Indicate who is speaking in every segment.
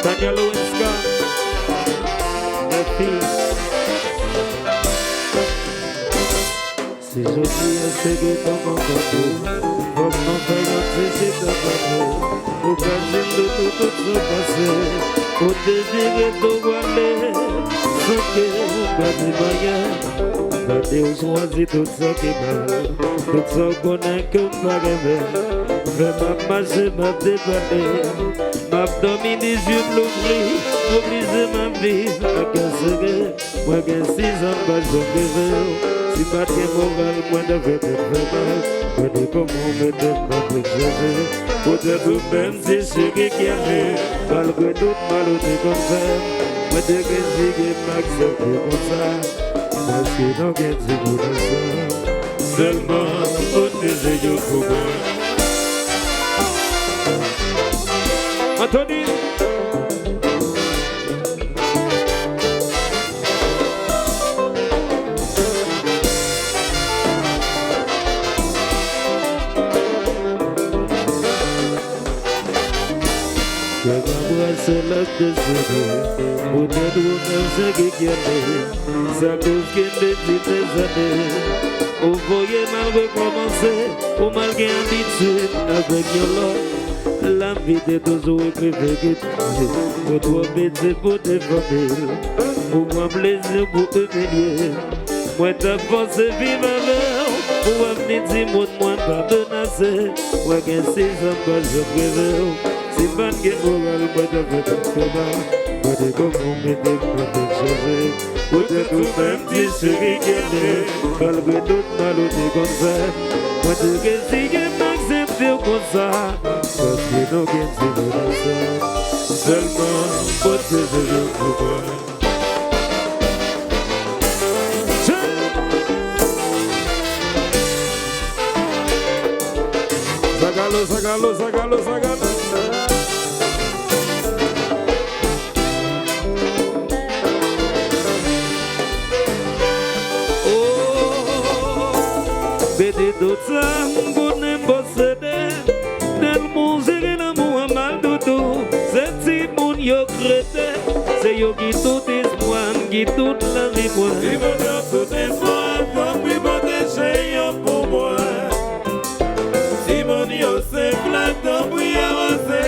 Speaker 1: Tanya Lewinsky, la fille. Si je dis à ce qui est mon côté, comme mon frère, c'est ta côté. Au passé de tout se passer, au désir de aller, ce que vous battez moyen. Battez au choisi tout ce qui va, tout ce qu'on a que pas rêver. Fais ma marche, ma déballer, ma domine des yeux de l'ouvrir, obliger ma vie à casser. Moi, j'ai 6 ans, pas de rêver. Si pas de moral, moi, de faire de mal. Moi, de comment me donne ma préjugé. Peut-être même si c'est ce qui arrive, malgré tout mal au déconfort. Moi, de résigner, m'accepter comme ça. Parce que non, qu'est-ce que vous ça? Seulement, on est yeux pour moi. Anthony. C'est la désolée, on est où même qui gagne, ça cause qu'il depuis des années. Vous voyez mal recommencer, ou mal gain habitude avec your la vie de toujours écrivée, pour toi baiser pour tes familles, pour moi plaisir pour humilier. Moi ta force vive avec, pour amener du monde moins pas menacé, moi qu'un 6 ans pas je préfère. Si pas de moral, moi je vais te faire. Moi de comment m'aider pour te changer. Peut-être même si je suis gagné, malgré tout mal au déconfort. Moi de résigner, m'accepter comme ça. Parce que nous gagnons si nous le sommes. Seulement, pour te faire pour moi. Sagalo, sagalo, sagalo, sagalo. Bede d'autres qu'on aime posséder, del musée et l'amour à mal dodo. C'est si mon yo crété, c'est yo qui tout espoir, qui toute la vie moi. Il me donne tout espoir, comme il m'a déchiré pour moi. Si mon yo c'est flattant, oui avancé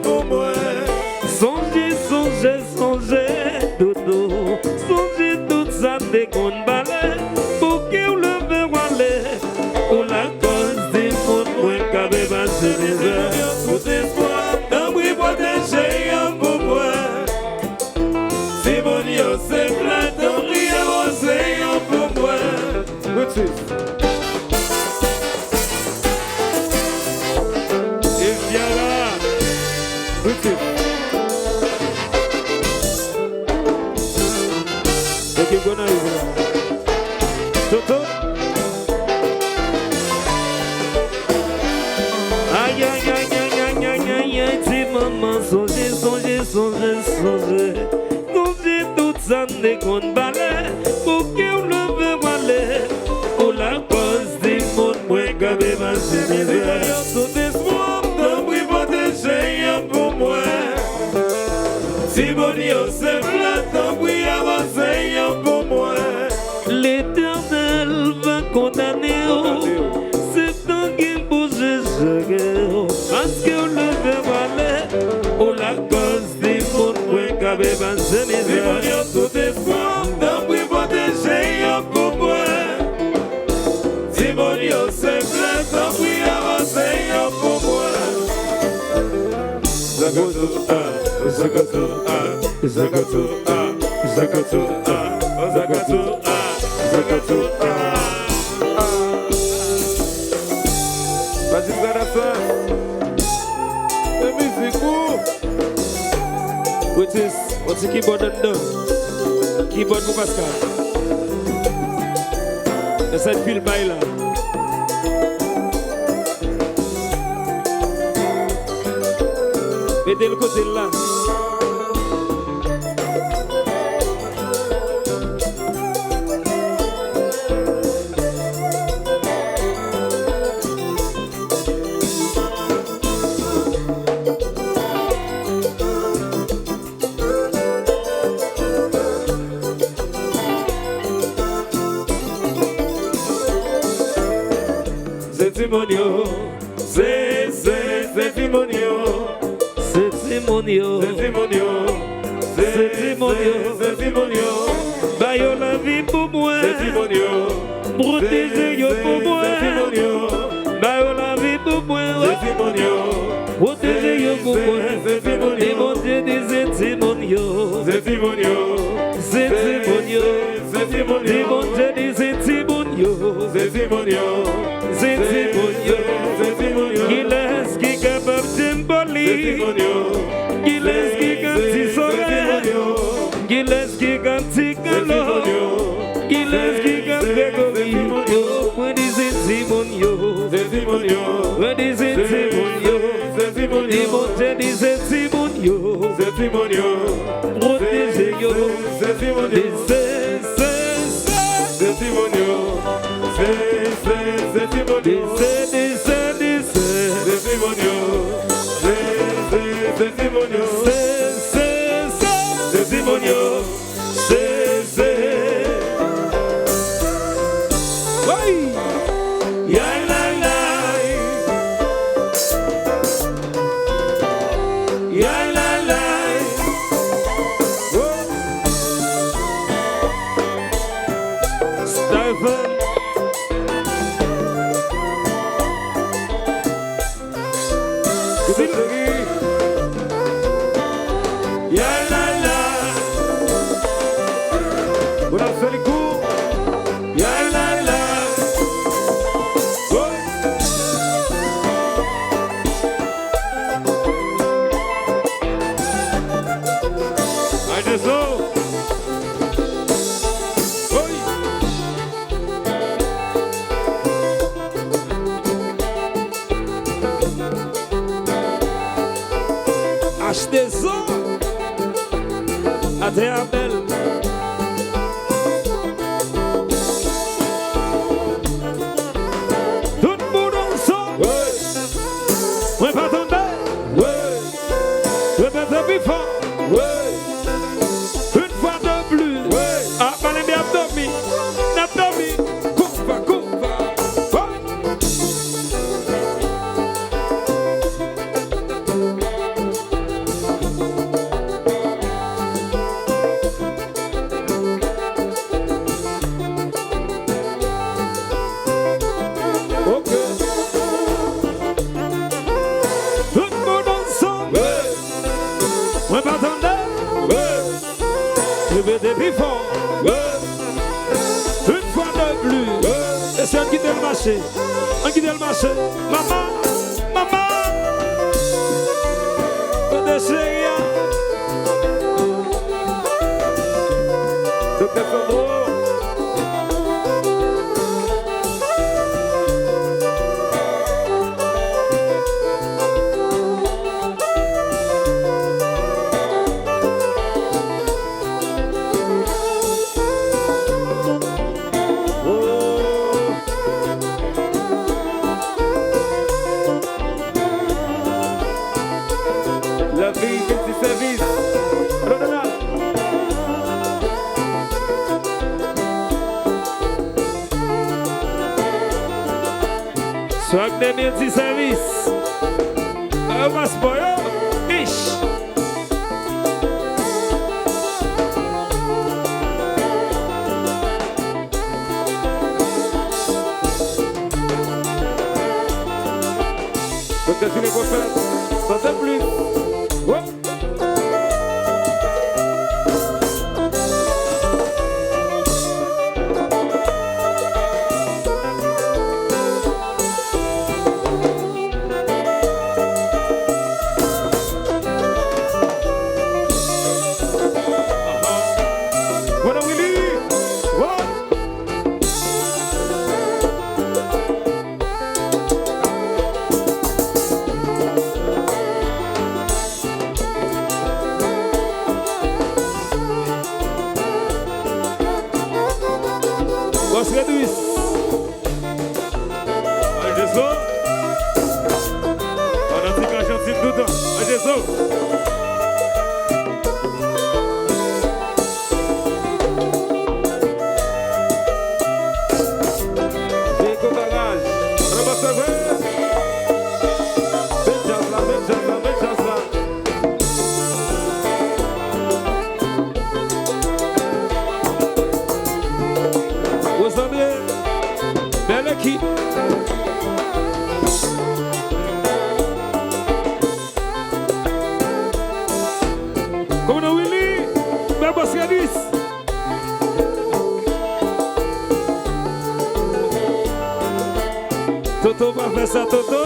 Speaker 1: pour moi. Songez, songez, songez, dodo, songez tout ça dès qu'on balait, pour qu'il le verra aller. Pour la cause des mondes, moi, qu'avait passé mes heures. Tout espoir, d'un bruit protégé pour moi. Si mon yo c'est plat, d'un bruit avancé pour moi. Et viens là. Ok, bon arrive. Toto. Aïe, aïe, aïe, aïe, aïe, aïe, aïe, aïe, dis maman, songez, songez, songez, songez. Songez tout ça des grandes balais, pour qu'on le veut aller. Pour la cause des mondes, moi, qu'avait marché mes yeux. Tout espoir, d'un bruit protégé pour moi. Si mon Dieu c'est plat, d'un bruit avancé pour moi. L'Éternel va condamner. Parce que le verre aller, ou la cause des mondes, moi, qu'avait passé mes yeux. Tout espoir, d'un bruit protégé pour moi. Si mon Dieu c'est plein, d'un bruit avancé pour moi. Zagato, Zagato, Zagato, Zagato, Zagato, Zagato, Vas-y, Zagato. What's the keyboard and keyboard for Pascal? That's that Phil Baila. Mettez le côté là. C'est Timonio, c'est Timonio, c'est Timonio, c'est Timonio, c'est Timonio, c'est Timonio. Bayo la vie pour moi, c'est Timonio. Protégez yo pour moi, c'est Timonio. Bayo la vie pour moi, c'est Timonio. Protégez yo pour moi, c'est Timonio. Et mon Dieu disait Timonio, c'est Timonio, c'est Timonio, c'est Timonio. Et mon Dieu disait Timonio, c'est Timonio. C'est Timonio, il est qui est capable de m'embolier, il est qui est capable de s'ouvrir, il est qui est capable de galop, il est qui est capable de gagner. Moi disais Timonio, moi disais Timonio, et mon Dieu disait Timonio, protégez yo, c'est Timonio, c'est Timonio. C'est Timonio, c'est Timonio, c'est Timonio, c'est Timonio, oui, ya la la, ya la la, Stephen. Achetez-en à terre belle. Tout le monde ensemble. Ouais. Pas tomber. Ouais. Pas tomber fort. Ouais. Une fois de plus. Ouais. Ah, mal bien dormi. N'a dormi. Coupa. Depuis fort, une fois de plus, et c'est un qui doit marcher, maman, de chérie, Docteur Sandro. La vie qui se service. Soit que des petits services. Ish. Donc, tu les prophètes, sans plus. Ouais. réseau. Éco Garage. Ramasse vrai. Vous avez belle équipe. Comme nous Willy, Baboscanis. Toto va faire ça, Toto.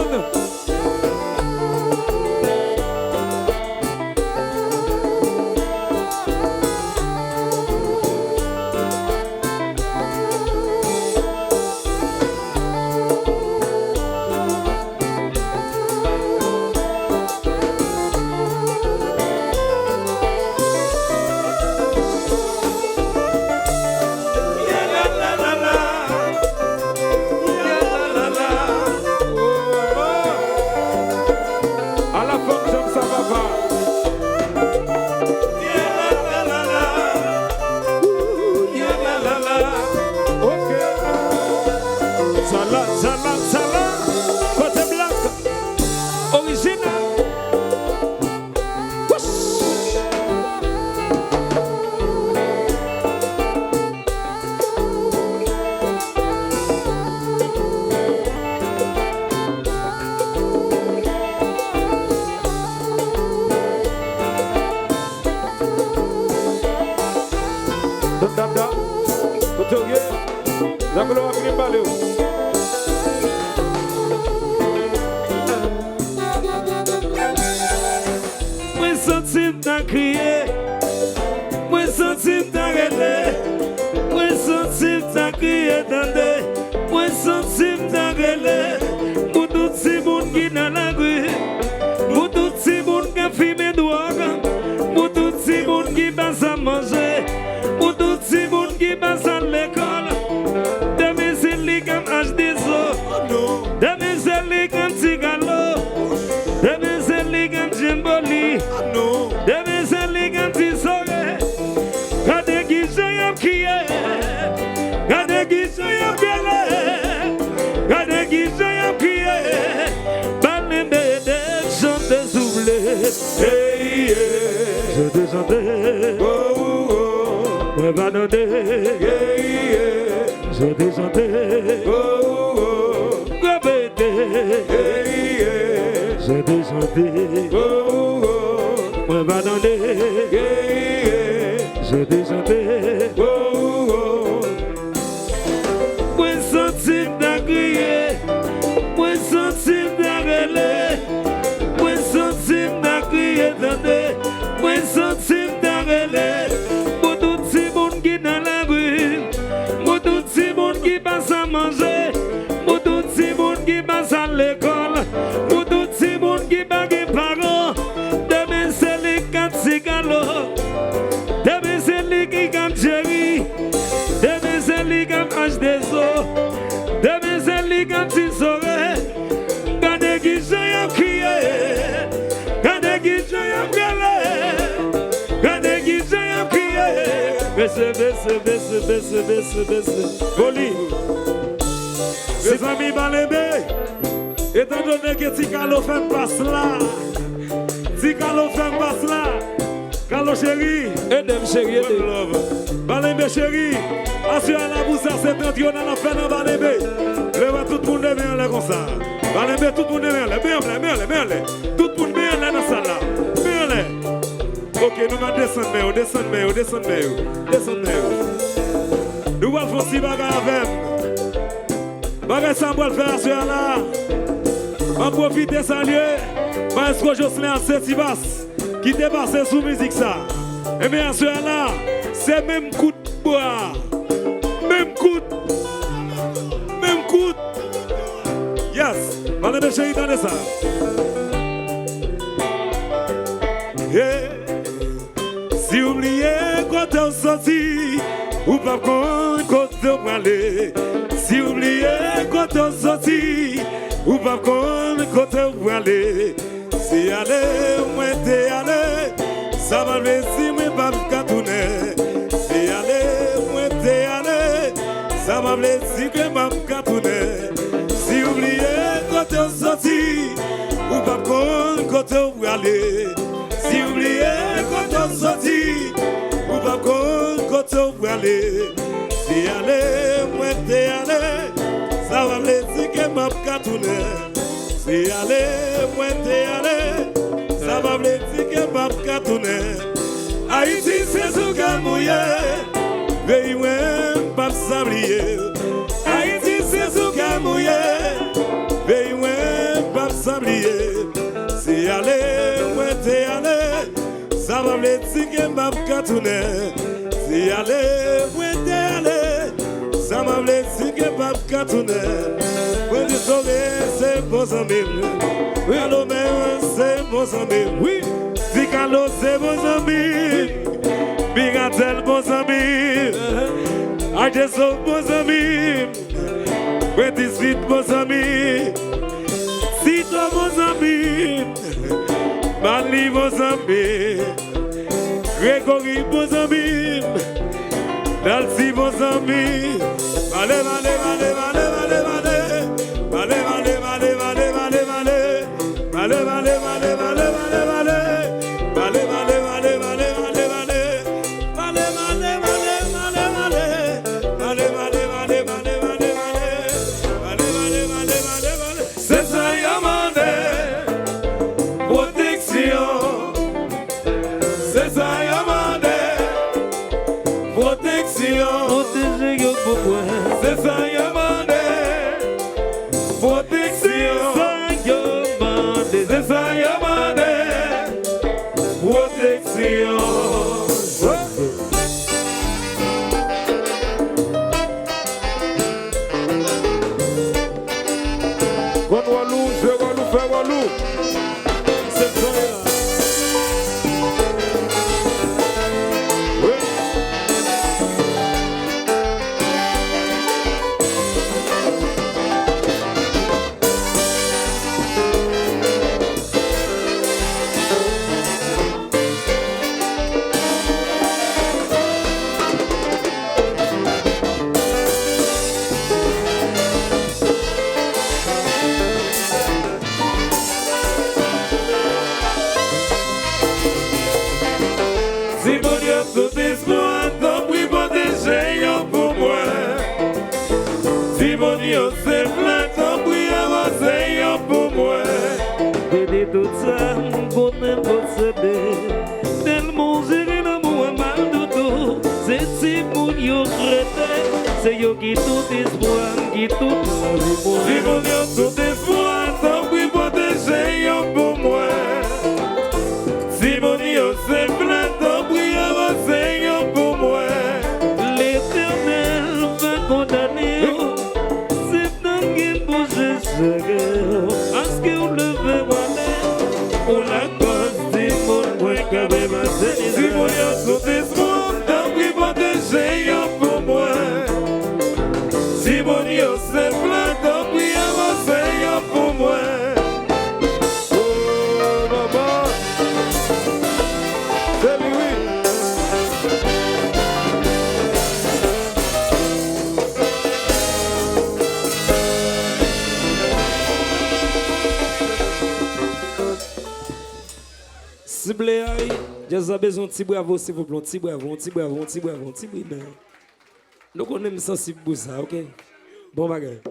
Speaker 1: Moi sentim ta crier, moi sentim ta rêver, moi sentim ta crier tendez, moi sentim ta rêver, pour tout ces monde qui dans la rue, pour tout ces monde qui fume drogue, pour tout ces monde qui passe à manger, pour tout ces monde qui passe à l'école. Des eaux, des comme Tigalo, des comme Jimboli, des comme Tisore, quand qui j'aime crier, quand qui j'aime gueuler, quand qui j'aime crier, parlez de chanter souffler, je te chanter, me pardonner, je te chanter. Je te chanter, moi va dans je te chanter, moi sentir ta crier, moi sentir ta relais, moi sentir ta crier, moi sentir ta relais, pour tout ce monde qui dans la rue, pour tout ce monde qui passe à manger, pour tout ce monde qui passe à l'école, pour tout ce monde qui bague parents, demain c'est les quatre cigalos, demain c'est les qui comme Jerry, demain c'est les comme H des eaux, demain c'est les comme Tisore, quand qui j'ai crié, quand qui j'ai gueulé, quand qui j'ai crié, baisse, Poli. Mes amis Balembe, étant donné que Ticalo fait passe là, Ticalo fait passe là, Calo chéri, Edem chéri, Balembe chéri, assure la bouche à cette entrée dans la fin de Balembe. Le tout le monde est bien là comme ça. Balembe, tout le monde est bien là, bien, tout le monde est bien là dans ça là, bien là. Ok, nous allons descendre. Nous allons faire si bagarre avec. Bagarre ça, on va le faire sur là. On profite de ce lieu. Parce que Jocelyn Setsibas qui dépasse sous musique ça. Et bien sûr là, c'est même coup de bois. Même coup. Yes, on a déjà eu dans ça. Yeah. Si oubliez quand on sortit, ou pas quand on aller. Si oubliez quand on sortit, ou pas quand on aller. Si aller, moi t'es allé, ça va le si moi pas tourner. Si aller, moi t'es allé, ça va le si que m'a tourner. Si oubliez quand on sorti, ou pas quand on aller. Si oubliez quand on sorti, ou pas quand on aller. Si aller, moi t'es allé, ça va me dire que m'a tourné. Si aller, moi t'es allé, ça va me dire que m'a tourné. Haïti c'est sous galmouillé, veille moi pas s'oublier. Haïti c'est sous galmouillé, veille moi pas s'oublier. Si aller, moi t'es allé, ça va me dire que m'a tourné. Si aller, moi t'es allé, ça m'a blessé que m'a tourné. Oui, du soleil, c'est vos amis. Oui, allô, même, c'est vos amis. Oui, Ticalo, c'est vos amis. Bigatel, vos amis. Adesso, vos amis. Petit Suite, vos amis. Cito, vos amis. Mali, vos amis. Grégory, vos amis. Dalsi, vos amis. Allez, allez, allez, allez, allez, allez. Allez, allez, allez, allez, allez, allez. Allez, allez, allez, allez, allez, allez. Allez, allez, allez, allez, allez, allez. Allez, allez, allez, allez, allez. Allez, allez, allez, allez, allez, allez. Allez, allez, allez, allez, allez. C'est ça, Yamande. Protection. C'est ça, Yamande. Protection. C'est ça, Yamande. Protection. C'est ça, Yamande. Protection. Walou, je Walou, fais Walou. C'est ça. Si mon Dieu tout espoir, tant pis protéger pour moi. Si mon Dieu c'est plein, tant pis avancer pour moi.
Speaker 2: Je dis tout ça pour ne pas céder. Tellement j'ai l'amour mal de tout. C'est si mon Dieu crété. C'est yo qui tout espoir, qui tout la
Speaker 1: Si mon Dieu tout espoir, tant pis protéger pour moi. Si mon Dieu c'est plein, tant pis avancer pour moi.
Speaker 2: L'Éternel va condamner. C'est dans qui bouge ce guerre. Parce qu'on le veut voir. On la cause du monde, moi qui avait ma série.
Speaker 1: Si mon Dieu tout espoir, tant pis protéger pour moi. Si mon Dieu c'est plein, tant pis avancer pour moi. Oh maman, c'est lui.
Speaker 2: S'il vous plaît, j'ai besoin de petit bravo, s'il vous plaît, petit bravo, petit bravo, petit bravo, petit bravo. Nous connaissons sensible pour ça, ok? Bon bagage.